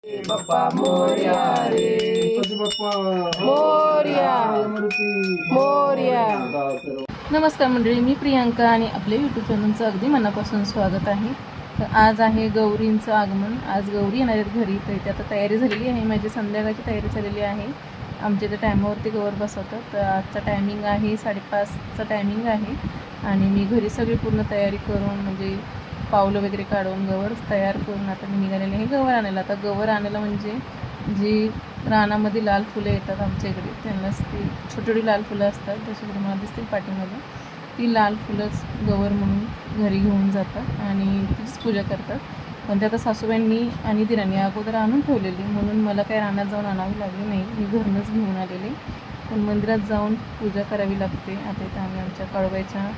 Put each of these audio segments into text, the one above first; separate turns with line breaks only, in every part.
बाप्पा मोरया रे, बाप्पा मोरया, मोरया। नमस्कार मंडळी, मी प्रियांका आणि आपल्या यूट्यूब चॅनलचं अगदी मनापासून स्वागत आहे। तर आज आहे गौरींचं आगमन। आज गौरी येणार आहेत घरी, तर इथे आता तयारी झालेली आहे। माझी संध्याकाळची तयारी झालेली आहे। आमच्या इथे टायमावरती गौर बसवतात। तर आजचा टायमिंग आहे 5:30चा टायमिंग आहे आणि मी घरी सगळी पूर्ण तयारी करून म्हणजे पावलं वगैरे काढून गवर तयार करून आता मी निघालेले आहे गवर आणायला। आता गवर आणायला म्हणजे जी रानामध्ये लाल फुलं येतात आमच्या इकडे, त्यांनाच ती छोटी छोटी लाल फुलं असतात, जशी तुम्हाला दिसतील पाठीमध्ये, ती लाल फुलंच गवर म्हणून घरी घेऊन जातात आणि तिचीच पूजा करतात। पण ते आता सासूबाईंनी आणि दिरांनी अगोदर आणून ठेवलेली, म्हणून मला काही रानात जाऊन आणावी लागली नाही, मी घरूनच घेऊन आलेले। पण मंदिरात जाऊन पूजा करावी लागते। आता इथं आम्ही आमच्या काळोबाईच्या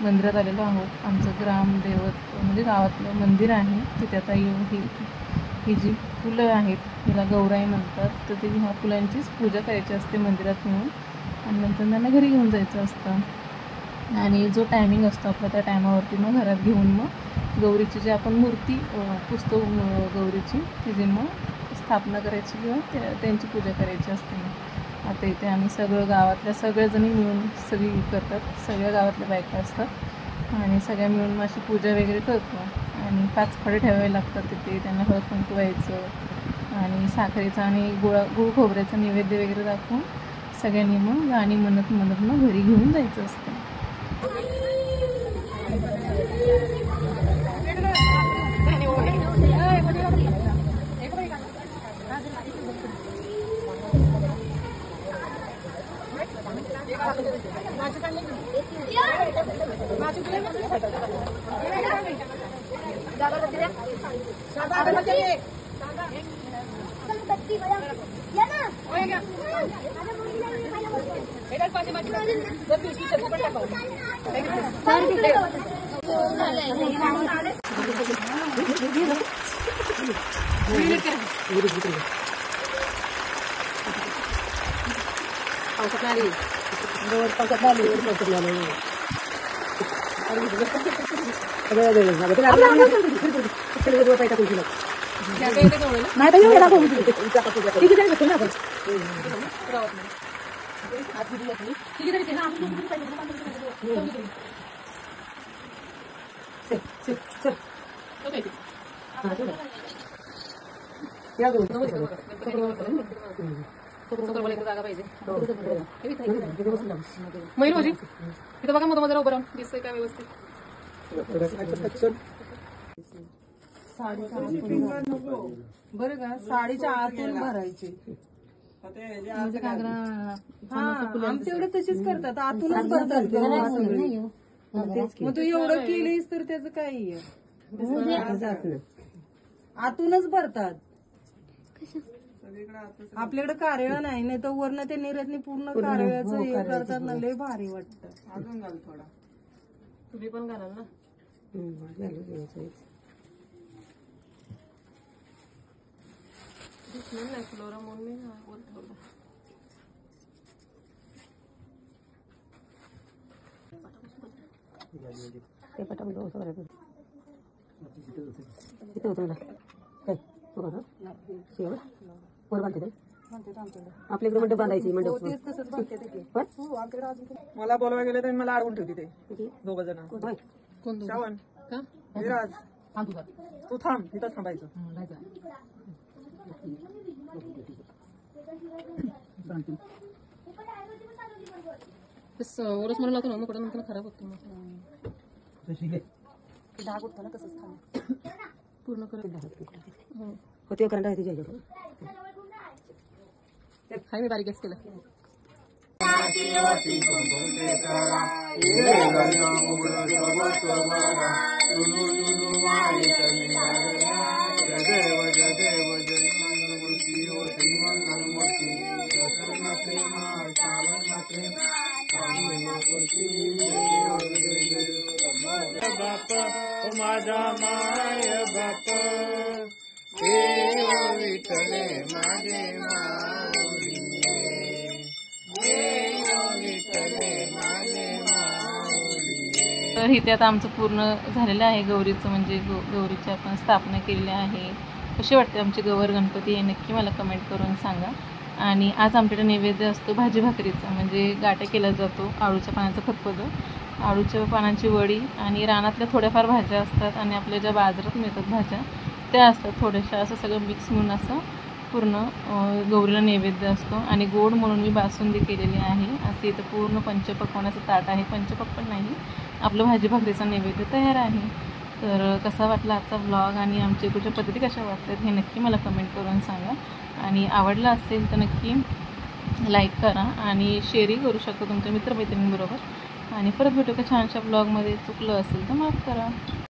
मंदिरात आलेलो आहोत। आमचं ग्रामदैवत म्हणजे गावातलं मंदिर आहे, तिथे आता ही जी फुलं आहेत हिला गौराई म्हणतात। तर ती ह्या फुलांचीच पूजा करायची असते मंदिरात नेऊन आणि नंतर त्यांना घरी घेऊन जायचं असतं। आणि जो टायमिंग असतो आपला त्या टायमावरती मग घरात घेऊन मग गौरीची जी आपण मूर्ती पुजतो गौरीची, तिची मग स्थापना करायची किंवा त्यांची पूजा करायची असते। आता इथे आम्ही सगळं गावातल्या सगळ्याजणी मिळून सगळी करतात, सगळ्या गावातल्या बायका असतात आणि सगळ्या मिळून अशी पूजा वगैरे करतो। आणि 5 फळे ठेवावे लागतात तिथे, त्यांना हळद कुंकू व्हायचं आणि साखरेचा आणि गुळ खोबऱ्याचा नैवेद्य वगैरे दाखवून सगळ्यांनी मग गाणी म्हणत मग घरी घेऊन जायचं असतं। मयूर इथं बघा, मग जरा उभं राहून दिसतंय काय व्यवस्थित। बरं का, साडीच्या आतून भरायची म्हणजे घागरा। हा, आमच्याकडे तशीच करतात, आतूनच भरतात। मग तू एवढं केलीस तर त्याचं काही आतूनच भरतात। आपल्याकडे कारळा नाही तर वरनं ते निर्यातनी पूर्ण कारळ्याचं हे करतात ना, लय भारी वाटतं। अजून घाल थोडा, तुम्ही पण घालाल ना। आपल्याकडे मंडप बांधायची, मंडप मला बोलवायला गेले तर मला अडवून ठेवते ते 2 जण। श्रावण विराज, तू थांब, इथं थांबायचं। ओरस म्हणून लावतो ना, मग नंतर खराब होतो। डाग उठतो ना तसंच खाली पूर्ण करत होते करंट आहे तिच्या हाय, मी बारीक गॅस केला। माझा माय बाप विठले माझे तर इथे आता आमचं पूर्ण झालेलं आहे गौरीचं, म्हणजे गौरीची आपण स्थापना केलेली आहे। कशी वाटते आमची गौर गणपती हे नक्की मला कमेंट करून सांगा. आणि आज आमच्याकडे नैवेद्य असतो भाजी भाकरीचा, म्हणजे गाठे केला जातो, आळूच्या पानाचं फतफदं, आळूच्या पानांची वडी आणि रानातल्या थोड्याफार भाज्या असतात आणि आपल्या ज्या बाजारात मिळतात भाज्या त्या असतात थोड्याशा, असं सगळं मिक्स म्हणून असं पूर्ण गौरीला नैवेद्य असतो. आणि गोड म्हणून मी बासुंदी केलेली आहे. असे इथं पूर्ण पंचपक्वानाचं ताट आहे, पंचपक्वान नाही, आपलं भाजी भाकरीचा नैवेद्य तयार आहे. तर कसा वाटला आजचा ब्लॉग आणि आमच्या इकडच्या पद्धती कशा वाटतात हे नक्की मला कमेंट करून सांगा. आणि आवडला असेल तर नक्की लाईक करा आणि शेअरही करू शकता तुमच्या मित्रमैत्रिणींबरोबर. आणि परत भेटू का छानशा ब्लॉगमध्ये. चुकलं असेल तर माफ करा.